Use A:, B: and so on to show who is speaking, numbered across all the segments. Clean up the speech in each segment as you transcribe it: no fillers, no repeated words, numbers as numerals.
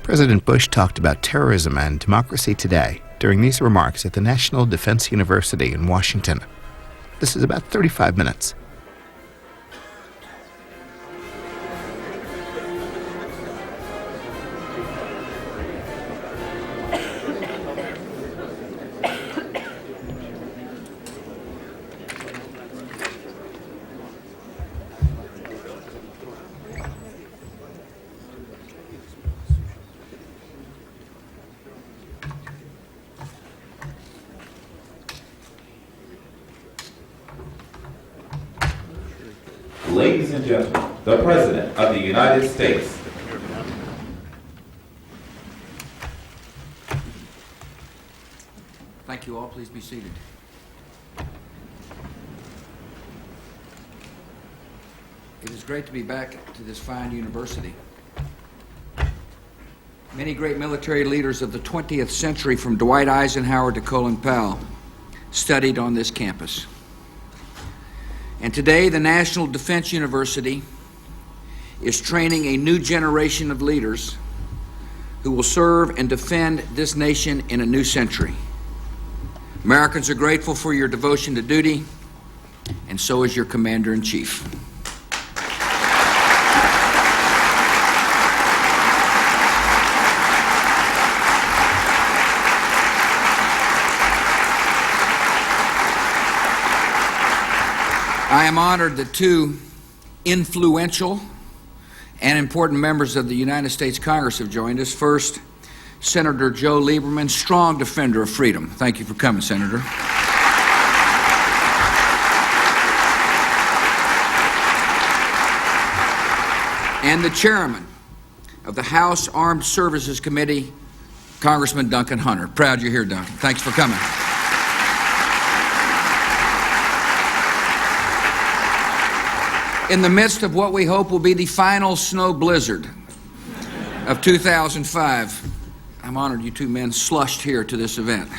A: President Bush talked about terrorism and democracy today during these remarks at the National Defense University in Washington. This is about 35 minutes.
B: Ladies and gentlemen, the President of the United States.
C: Thank you all. Please be seated. It is great to be back to this fine university. Many great military leaders of the 20th century, from Dwight Eisenhower to Colin Powell, studied on this campus. And today, the National Defense University is training a new generation of leaders who will serve and defend this nation in a new century. Americans are grateful for your devotion to duty, and so is your Commander-in-Chief. I am honored that two influential and important members of the United States Congress have joined us. First, Senator Joe Lieberman, strong defender of freedom. Thank you for coming, Senator. And the chairman of the House Armed Services Committee, Congressman Duncan Hunter. Proud you're here, Duncan. Thanks for coming. In the midst of what we hope will be the final snow blizzard of 2005, I'm honored you two men slushed here to this event.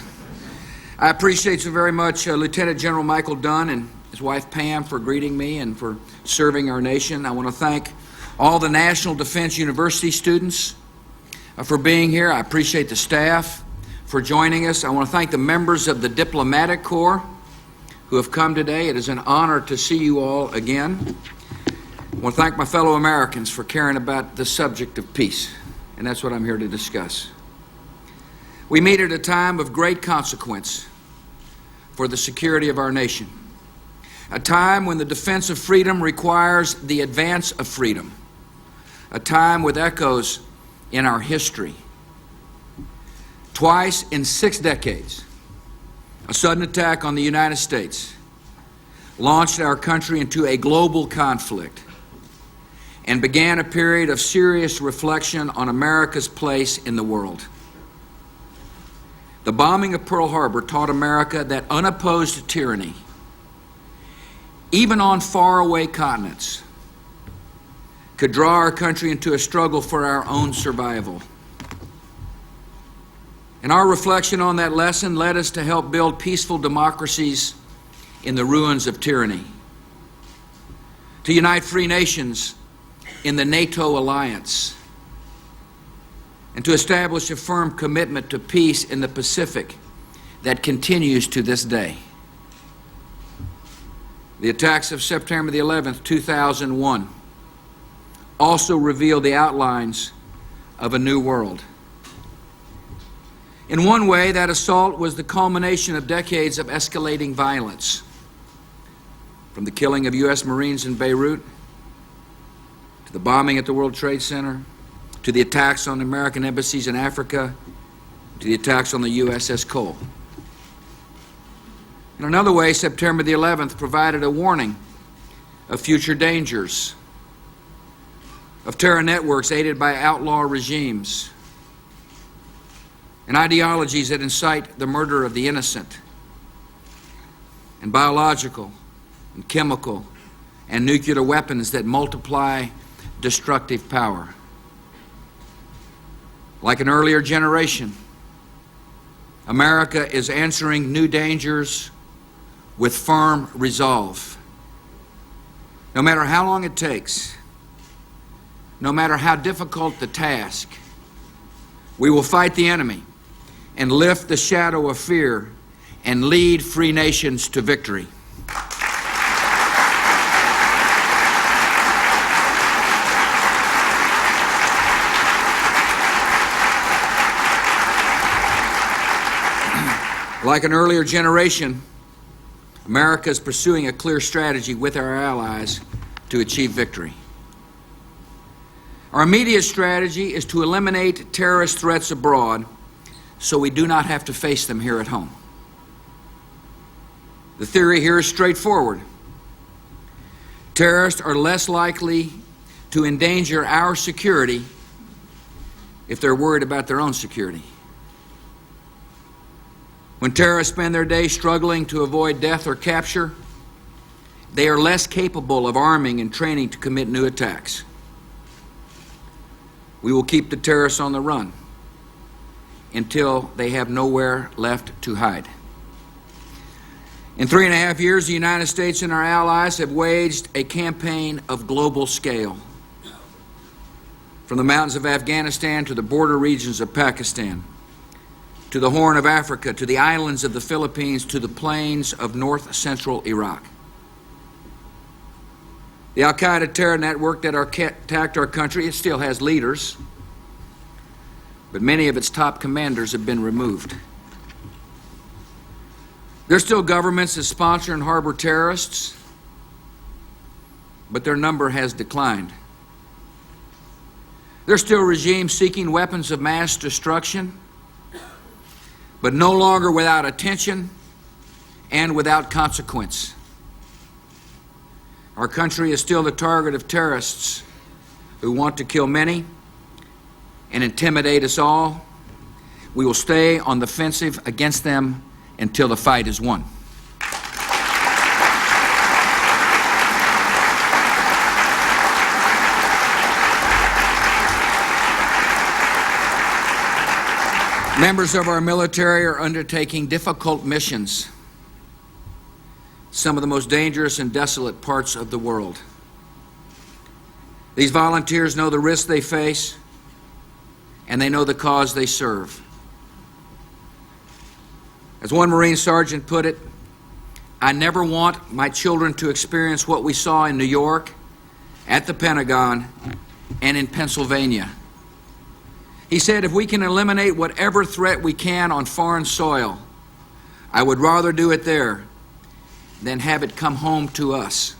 C: I appreciate so very much Lieutenant General Michael Dunn and his wife Pam for greeting me and for serving our nation. I want to thank all the National Defense University students for being here. I appreciate the staff for joining us. I want to thank the members of the Diplomatic Corps who have come today. It is an honor to see you all again. I want to thank my fellow Americans for caring about the subject of peace, and that's what I'm here to discuss. We meet at a time of great consequence for the security of our nation, a time when the defense of freedom requires the advance of freedom, a time with echoes in our history. Twice in 6 decades, a sudden attack on the United States launched our country into a global conflict and began a period of serious reflection on America's place in the world. The bombing of Pearl Harbor taught America that unopposed tyranny, even on faraway continents, could draw our country into a struggle for our own survival. And our reflection on that lesson led us to help build peaceful democracies in the ruins of tyranny, to unite free nations in the NATO alliance, and to establish a firm commitment to peace in the Pacific that continues to this day. The attacks of September the 11th, 2001 also revealed the outlines of a new world. In one way, that assault was the culmination of decades of escalating violence, from the killing of U.S. Marines in Beirut, to the bombing at the World Trade Center, to the attacks on American embassies in Africa, to the attacks on the USS Cole. In another way, September the 11th provided a warning of future dangers, of terror networks aided by outlaw regimes, and ideologies that incite the murder of the innocent, and biological and chemical and nuclear weapons that multiply destructive power. Like an earlier generation, America is answering new dangers with firm resolve. No matter how long it takes, no matter how difficult the task, We will fight the enemy and lift the shadow of fear and lead free nations to victory. Like an earlier generation, America is pursuing a clear strategy with our allies to achieve victory. Our immediate strategy is to eliminate terrorist threats abroad so we do not have to face them here at home. The theory here is straightforward. Terrorists are less likely to endanger our security if they're worried about their own security. When terrorists spend their day struggling to avoid death or capture, they are less capable of arming and training to commit new attacks. We will keep the terrorists on the run until they have nowhere left to hide. In 3.5 years, the United States and our allies have waged a campaign of global scale. From the mountains of Afghanistan to the border regions of Pakistan, to the Horn of Africa, to the islands of the Philippines, to the plains of north-central Iraq. The al-Qaeda terror network that attacked our country, it still has leaders, but many of its top commanders have been removed. There are still governments that sponsor and harbor terrorists, but their number has declined. There are still regimes seeking weapons of mass destruction, but no longer without attention and without consequence. Our country is still the target of terrorists who want to kill many and intimidate us all. We will stay on the offensive against them until the fight is won. Members of our military are undertaking difficult missions, some of the most dangerous and desolate parts of the world. These volunteers know the risks they face, and they know the cause they serve. As one Marine sergeant put it, I never want my children to experience what we saw in New York, at the Pentagon, and in Pennsylvania. He said, if we can eliminate whatever threat we can on foreign soil, I would rather do it there than have it come home to us.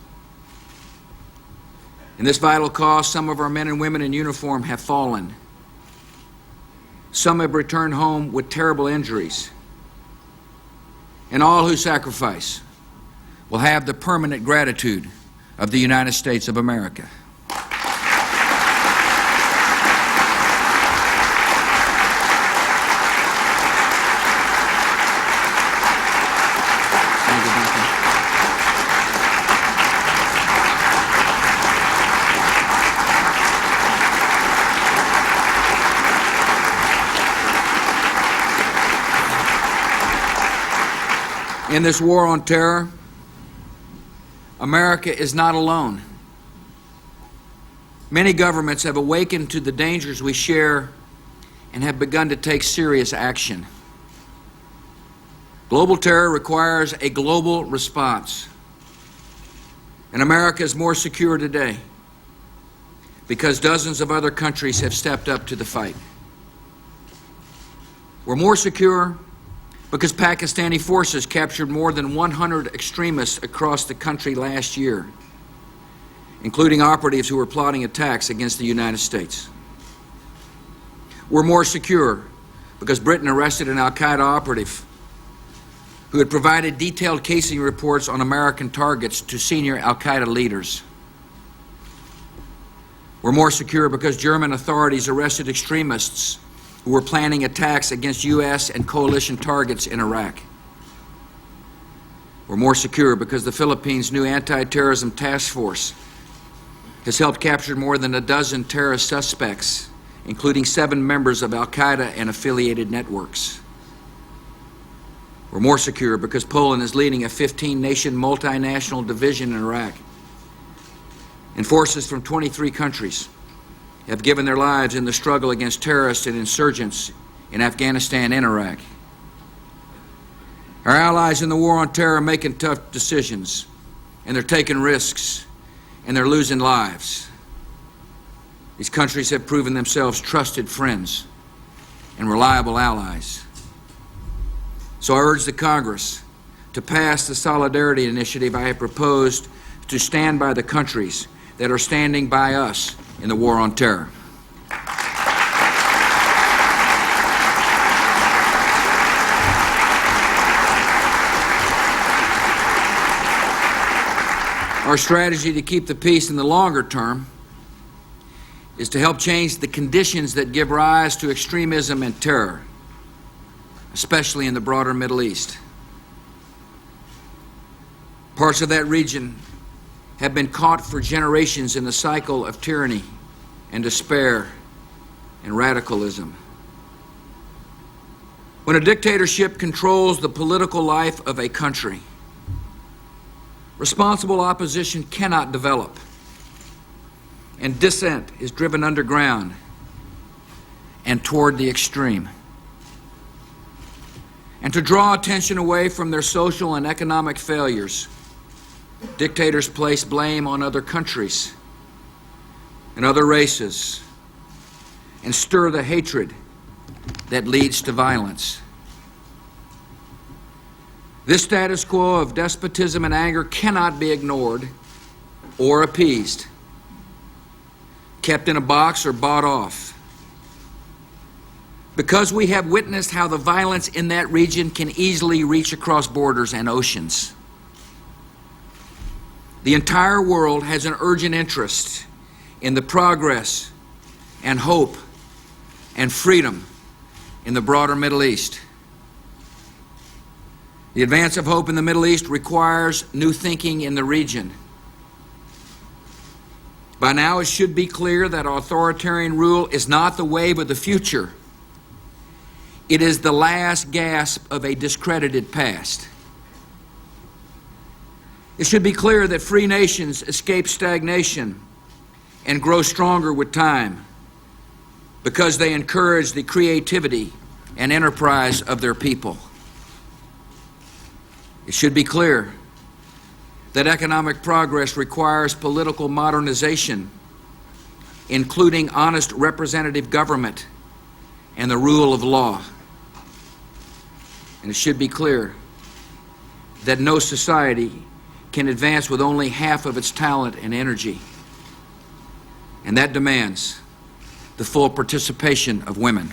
C: In this vital cause, some of our men and women in uniform have fallen. Some have returned home with terrible injuries. And all who sacrifice will have the permanent gratitude of the United States of America. In this war on terror, America is not alone. Many governments have awakened to the dangers we share and have begun to take serious action. Global terror requires a global response. And America is more secure today because dozens of other countries have stepped up to the fight. We're more secure because Pakistani forces captured more than 100 extremists across the country last year, including operatives who were plotting attacks against the United States. We're more secure because Britain arrested an al-Qaeda operative who had provided detailed casing reports on American targets to senior al-Qaeda leaders. We're more secure because German authorities arrested extremists who were planning attacks against U.S. and coalition targets in Iraq. We're more secure because the Philippines' new anti-terrorism task force has helped capture more than a dozen terrorist suspects, including 7 members of al-Qaeda and affiliated networks. We're more secure because Poland is leading a 15-nation multinational division in Iraq, and forces from 23 countries have given their lives in the struggle against terrorists and insurgents in Afghanistan and Iraq. Our allies in the war on terror are making tough decisions, and they're taking risks, and they're losing lives. These countries have proven themselves trusted friends and reliable allies. So I urge the Congress to pass the solidarity initiative I have proposed to stand by the countries that are standing by us in the war on terror. Our strategy to keep the peace in the longer term is to help change the conditions that give rise to extremism and terror, especially in the broader Middle East. Parts of that region have been caught for generations in the cycle of tyranny and despair and radicalism. When a dictatorship controls the political life of a country, responsible opposition cannot develop, and dissent is driven underground and toward the extreme. And to draw attention away from their social and economic failures, dictators place blame on other countries and other races and stir the hatred that leads to violence. This status quo of despotism and anger cannot be ignored or appeased, kept in a box or bought off. Because we have witnessed how the violence in that region can easily reach across borders and oceans. The entire world has an urgent interest in the progress and hope and freedom in the broader Middle East. The advance of hope in the Middle East requires new thinking in the region. By now, it should be clear that authoritarian rule is not the wave of the future. It is the last gasp of a discredited past. It should be clear that free nations escape stagnation and grow stronger with time because they encourage the creativity and enterprise of their people. It should be clear that economic progress requires political modernization, including honest representative government and the rule of law. And it should be clear that no society can advance with only half of its talent and energy. And that demands the full participation of women.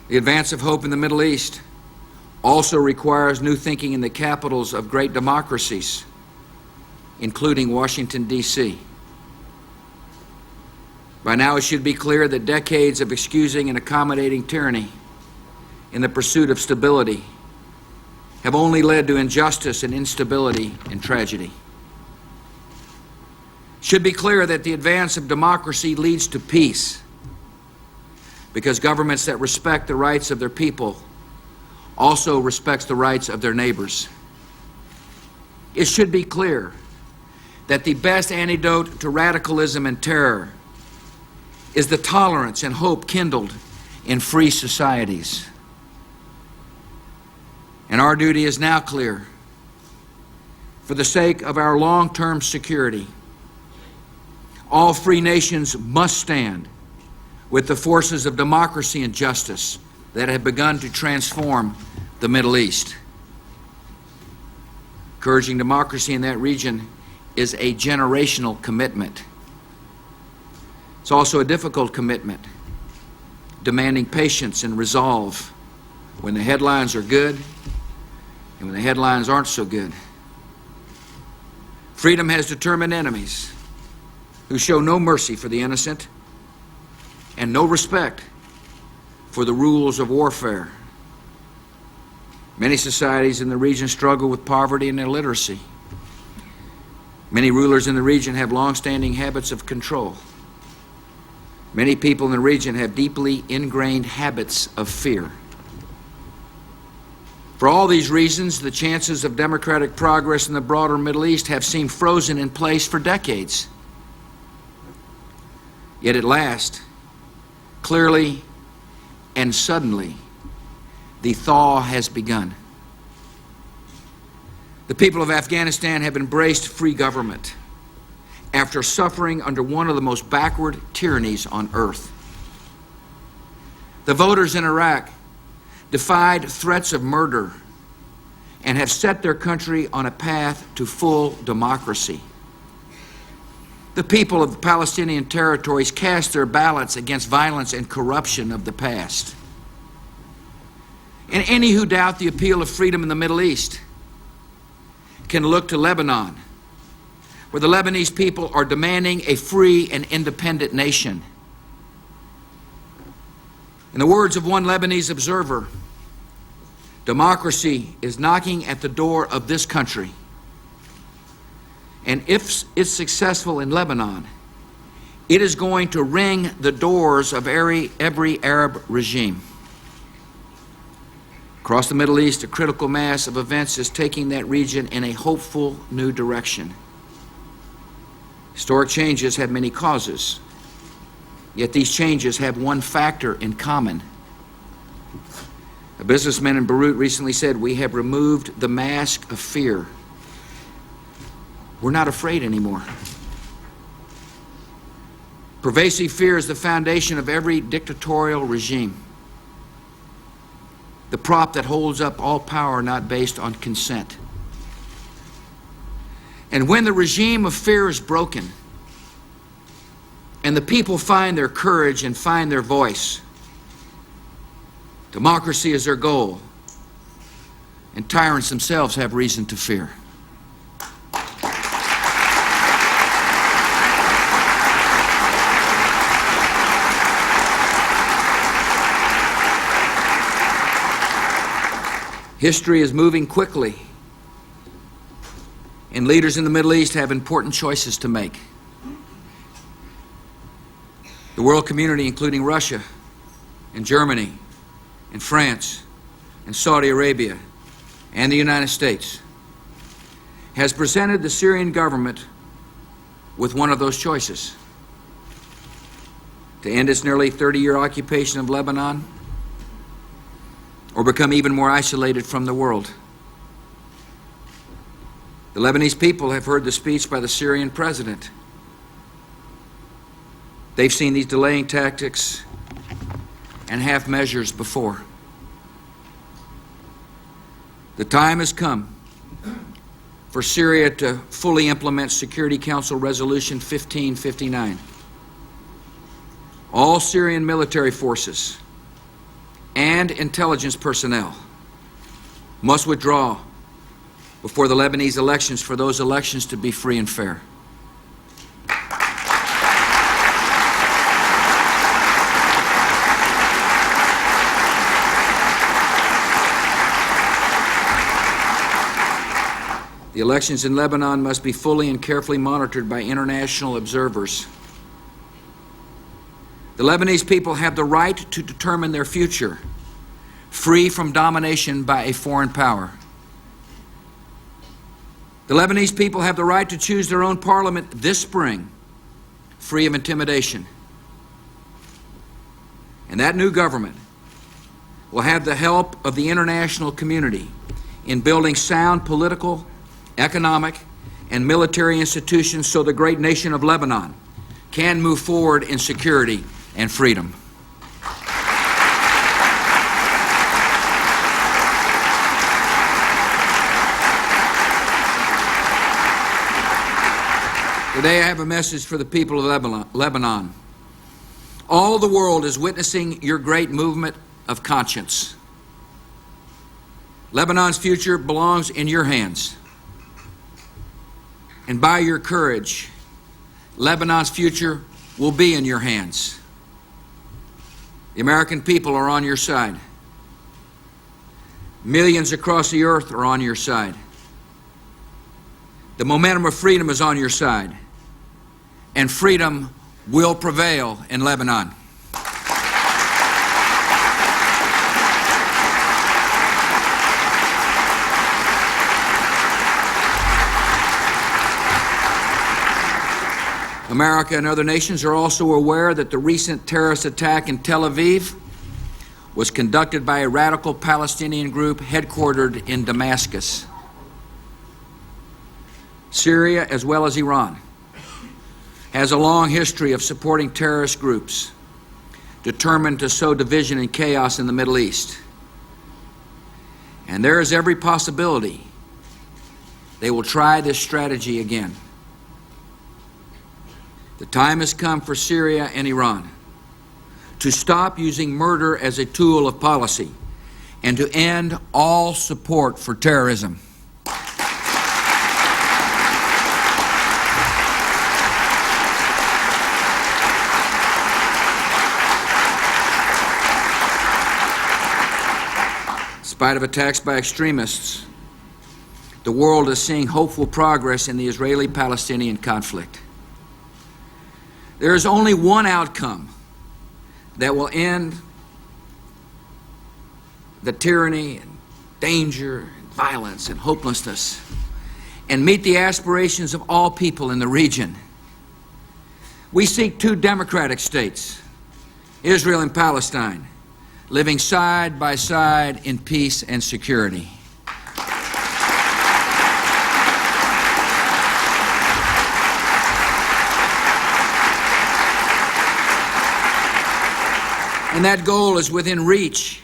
C: The advance of hope in the Middle East also requires new thinking in the capitals of great democracies, including Washington, D.C. By now, it should be clear that decades of excusing and accommodating tyranny in the pursuit of stability have only led to injustice and instability and tragedy. It should be clear that the advance of democracy leads to peace, because governments that respect the rights of their people also respects the rights of their neighbors. It should be clear that the best antidote to radicalism and terror is the tolerance and hope kindled in free societies. And our duty is now clear. For the sake of our long-term security, all free nations must stand with the forces of democracy and justice that have begun to transform the Middle East. Encouraging democracy in that region is a generational commitment. It's also a difficult commitment, demanding patience and resolve when the headlines are good and when the headlines aren't so good. Freedom has determined enemies who show no mercy for the innocent and no respect for the rules of warfare. Many societies in the region struggle with poverty and illiteracy. Many rulers in the region have long-standing habits of control. Many people in the region have deeply ingrained habits of fear. For all these reasons, the chances of democratic progress in the broader Middle East have seemed frozen in place for decades. Yet at last, clearly and suddenly, the thaw has begun. The people of Afghanistan have embraced free government after suffering under one of the most backward tyrannies on earth. The voters in Iraq defied threats of murder and have set their country on a path to full democracy. The people of the Palestinian territories cast their ballots against violence and corruption of the past. And any who doubt the appeal of freedom in the Middle East can look to Lebanon, where the Lebanese people are demanding a free and independent nation. In the words of one Lebanese observer, democracy is knocking at the door of this country. And if it's successful in Lebanon, it is going to ring the doors of every Arab regime. Across the Middle East, a critical mass of events is taking that region in a hopeful new direction. Historic changes have many causes, yet these changes have one factor in common. A businessman in Beirut recently said, "We have removed the mask of fear. We're not afraid anymore." Pervasive fear is the foundation of every dictatorial regime, the prop that holds up all power not based on consent. And when the regime of fear is broken and the people find their courage and find their voice, democracy is their goal, and tyrants themselves have reason to fear. History is moving quickly, and leaders in the Middle East have important choices to make. The world community, including Russia and Germany and France and Saudi Arabia and the United States, has presented the Syrian government with one of those choices: to end its nearly 30-year occupation of Lebanon, or become even more isolated from the world. The Lebanese people have heard the speech by the Syrian president. They've seen these delaying tactics and half measures before. The time has come for Syria to fully implement Security Council Resolution 1559. All Syrian military forces and intelligence personnel must withdraw before the Lebanese elections, for those elections to be free and fair. The elections in Lebanon must be fully and carefully monitored by international observers. The Lebanese people have the right to determine their future, free from domination by a foreign power. The Lebanese people have the right to choose their own parliament this spring, free of intimidation. And that new government will have the help of the international community in building sound political, economic, and military institutions so the great nation of Lebanon can move forward in security and freedom. Today I have a message for the people of Lebanon. All the world is witnessing your great movement of conscience. Lebanon's future belongs in your hands. And by your courage, Lebanon's future will be in your hands. The American people are on your side. Millions across the earth are on your side. The momentum of freedom is on your side. And freedom will prevail in Lebanon. America and other nations are also aware that the recent terrorist attack in Tel Aviv was conducted by a radical Palestinian group headquartered in Damascus. Syria, as well as Iran, has a long history of supporting terrorist groups determined to sow division and chaos in the Middle East. And there is every possibility they will try this strategy again. The time has come for Syria and Iran to stop using murder as a tool of policy and to end all support for terrorism. In spite of attacks by extremists, the world is seeing hopeful progress in the Israeli-Palestinian conflict. There is only one outcome that will end the tyranny and danger and violence and hopelessness and meet the aspirations of all people in the region. We seek two democratic states, Israel and Palestine, living side by side in peace and security. And that goal is within reach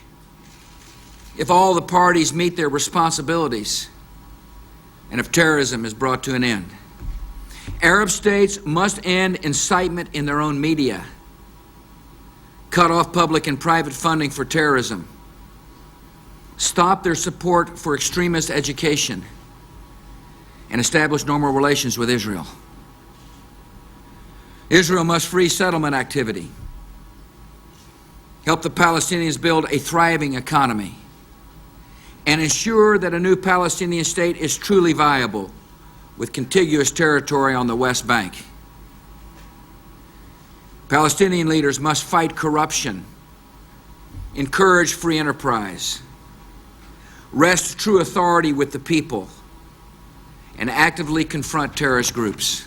C: if all the parties meet their responsibilities and if terrorism is brought to an end. Arab states must end incitement in their own media, cut off public and private funding for terrorism, stop their support for extremist education, and establish normal relations with Israel. Israel must free settlement activity, help the Palestinians build a thriving economy, and ensure that a new Palestinian state is truly viable with contiguous territory on the West Bank. Palestinian leaders must fight corruption, encourage free enterprise, wrest true authority with the people, and actively confront terrorist groups.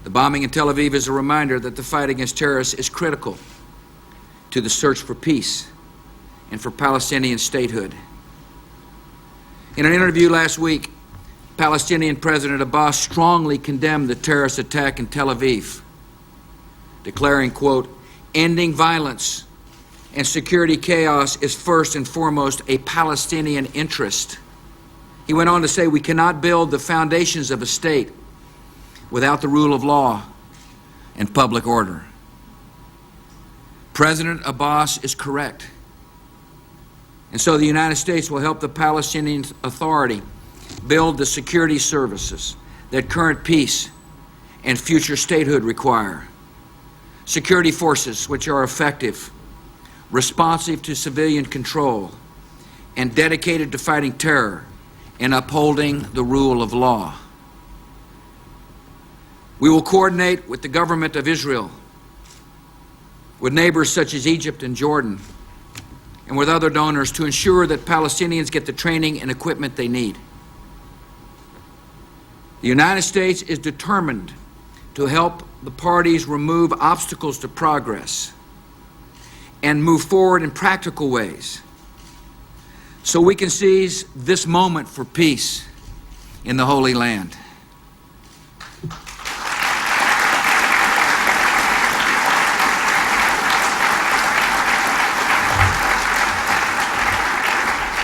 C: The bombing in Tel Aviv is a reminder that the fight against terrorists is critical to the search for peace and for Palestinian statehood. In an interview last week, Palestinian President Abbas strongly condemned the terrorist attack in Tel Aviv, declaring, quote, "Ending violence and security chaos is first and foremost a Palestinian interest." He went on to say, "We cannot build the foundations of a state without the rule of law and public order." President Abbas is correct. And so the United States will help the Palestinian Authority build the security services that current peace and future statehood require. Security forces which are effective, responsive to civilian control, and dedicated to fighting terror and upholding the rule of law. We will coordinate with the government of Israel, with neighbors such as Egypt and Jordan, and with other donors to ensure that Palestinians get the training and equipment they need. The United States is determined to help the parties remove obstacles to progress and move forward in practical ways so we can seize this moment for peace in the Holy Land.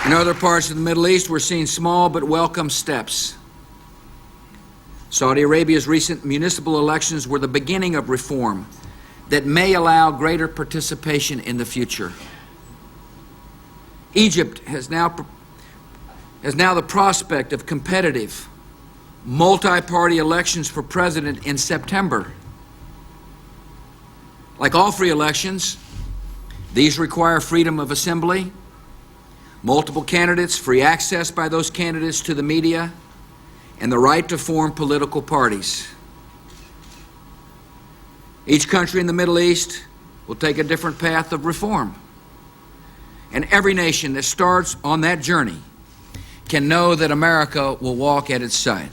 C: In other parts of the Middle East, we're seeing small but welcome steps. Saudi Arabia's recent municipal elections were the beginning of reform that may allow greater participation in the future. Egypt has now the prospect of competitive, multi-party elections for president in September. Like all free elections, these require freedom of assembly, multiple candidates, free access by those candidates to the media, and the right to form political parties. Each country in the Middle East will take a different path of reform. And every nation that starts on that journey can know that America will walk at its side.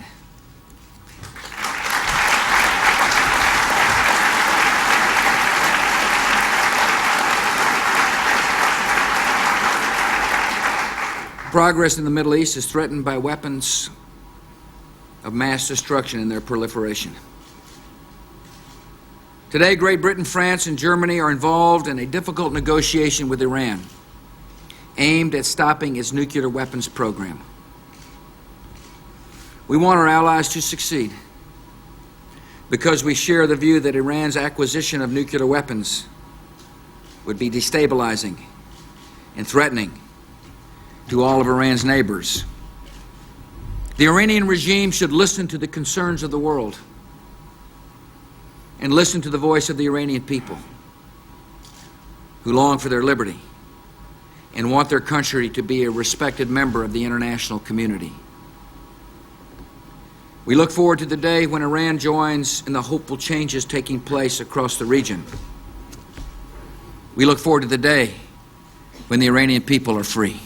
C: Progress in the Middle East is threatened by weapons of mass destruction and their proliferation. Today, Great Britain, France, and Germany are involved in a difficult negotiation with Iran aimed at stopping its nuclear weapons program. We want our allies to succeed because we share the view that Iran's acquisition of nuclear weapons would be destabilizing and threatening to all of Iran's neighbors. The Iranian regime should listen to the concerns of the world and listen to the voice of the Iranian people who long for their liberty and want their country to be a respected member of the international community. We look forward to the day when Iran joins in the hopeful changes taking place across the region. We look forward to the day when the Iranian people are free.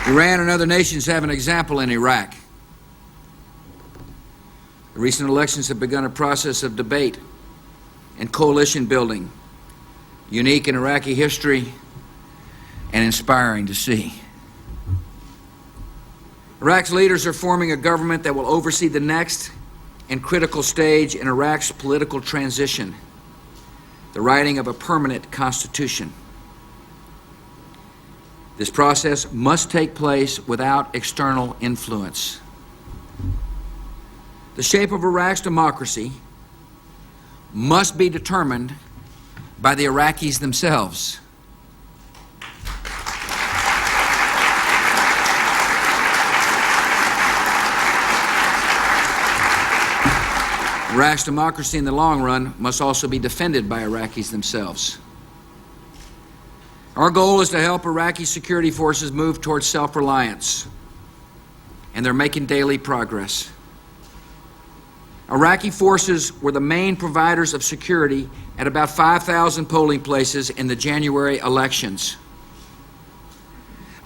C: Iran and other nations have an example in Iraq. The recent elections have begun a process of debate and coalition building, unique in Iraqi history and inspiring to see. Iraq's leaders are forming a government that will oversee the next and critical stage in Iraq's political transition, the writing of a permanent constitution. This process must take place without external influence. The shape of Iraq's democracy must be determined by the Iraqis themselves. Iraq's democracy in the long run must also be defended by Iraqis themselves. Our goal is to help Iraqi security forces move towards self-reliance, and they're making daily progress. Iraqi forces were the main providers of security at about 5,000 polling places in the January elections.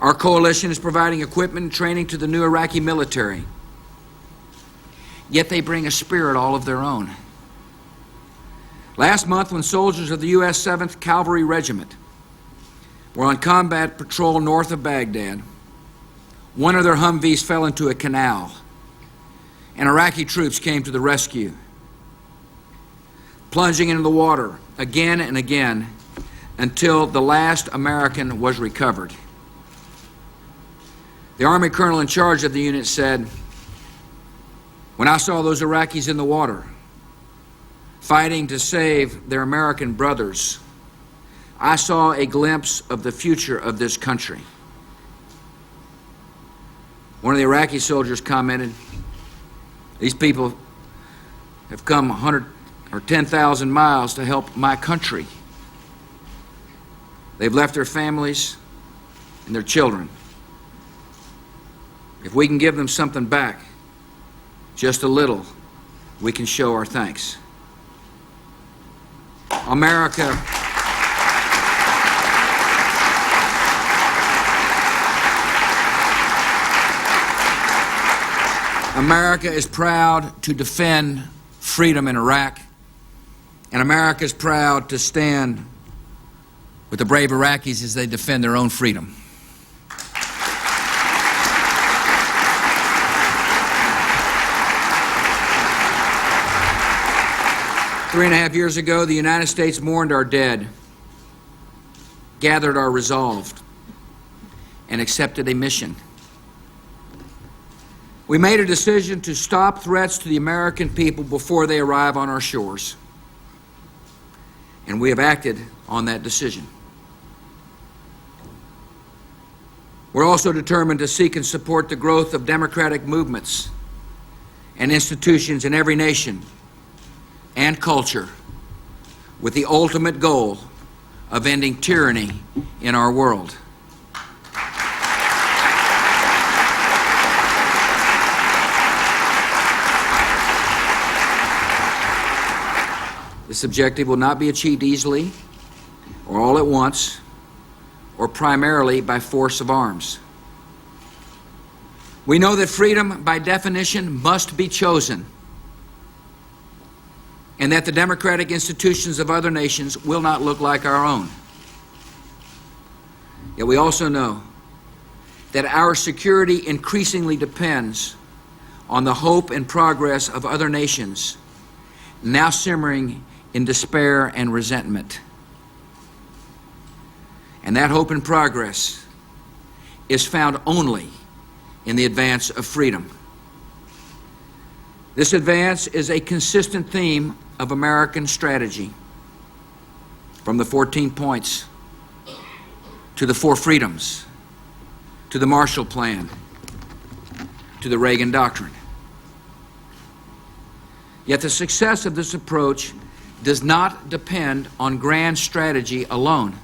C: Our coalition is providing equipment and training to the new Iraqi military, yet they bring a spirit all of their own. Last month, when soldiers of the U.S. 7th Cavalry Regiment were on combat patrol north of Baghdad, one of their Humvees fell into a canal, and Iraqi troops came to the rescue, plunging into the water again and again until the last American was recovered. The Army colonel in charge of the unit said, "When I saw those Iraqis in the water, fighting to save their American brothers, I saw a glimpse of the future of this country." One of the Iraqi soldiers commented, "These people have come 100 or 10,000 miles to help my country. They've left their families and their children. If we can give them something back, just a little, we can show our thanks." America is proud to defend freedom in Iraq, and America is proud to stand with the brave Iraqis as they defend their own freedom. Three and a half years ago, the United States mourned our dead, gathered our resolve, and accepted a mission. We made a decision to stop threats to the American people before they arrive on our shores, and we have acted on that decision. We're also determined to seek and support the growth of democratic movements and institutions in every nation and culture, with the ultimate goal of ending tyranny in our world. This objective will not be achieved easily or all at once or primarily by force of arms. We know that freedom, by definition, must be chosen, and that the democratic institutions of other nations will not look like our own. Yet we also know that our security increasingly depends on the hope and progress of other nations, now simmering in despair and resentment. And that hope and progress is found only in the advance of freedom. This advance is a consistent theme of American strategy, from the 14 points to the 4 freedoms, to the Marshall Plan, to the Reagan Doctrine. Yet the success of this approach does not depend on grand strategy alone.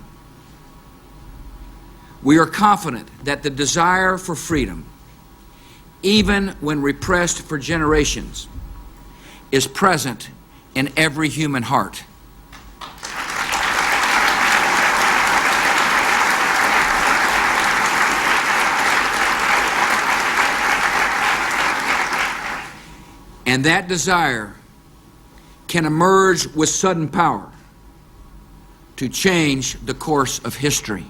C: We are confident that the desire for freedom, even when repressed for generations, is present in every human heart. And that desire can emerge with sudden power to change the course of history.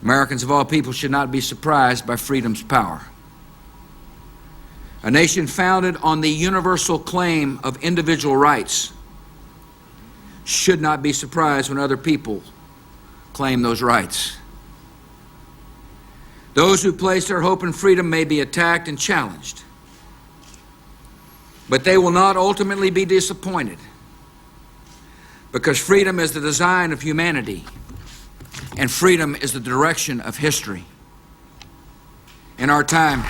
C: Americans of all people should not be surprised by freedom's power. A nation founded on the universal claim of individual rights should not be surprised when other people claim those rights. Those who place their hope in freedom may be attacked and challenged, but they will not ultimately be disappointed, because freedom is the design of humanity, and freedom is the direction of history. In our time,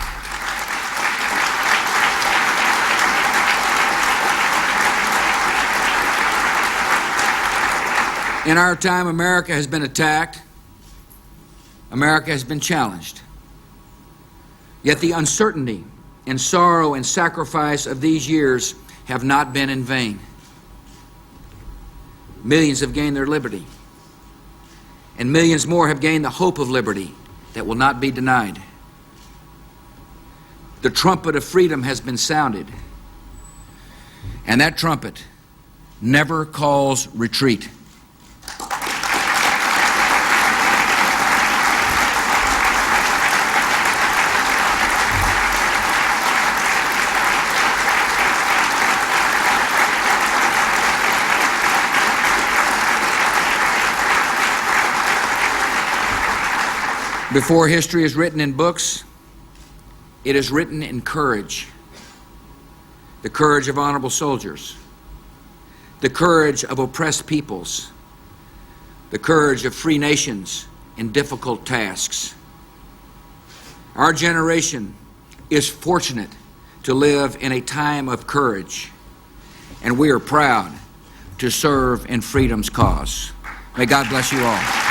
C: America has been attacked. America has been challenged. Yet the uncertainty and sorrow and sacrifice of these years have not been in vain. Millions have gained their liberty, and millions more have gained the hope of liberty that will not be denied. The trumpet of freedom has been sounded, and that trumpet never calls retreat. Before history is written in books, it is written in courage. The courage of honorable soldiers, the courage of oppressed peoples, the courage of free nations in difficult tasks. Our generation is fortunate to live in a time of courage, and we are proud to serve in freedom's cause. May God bless you all.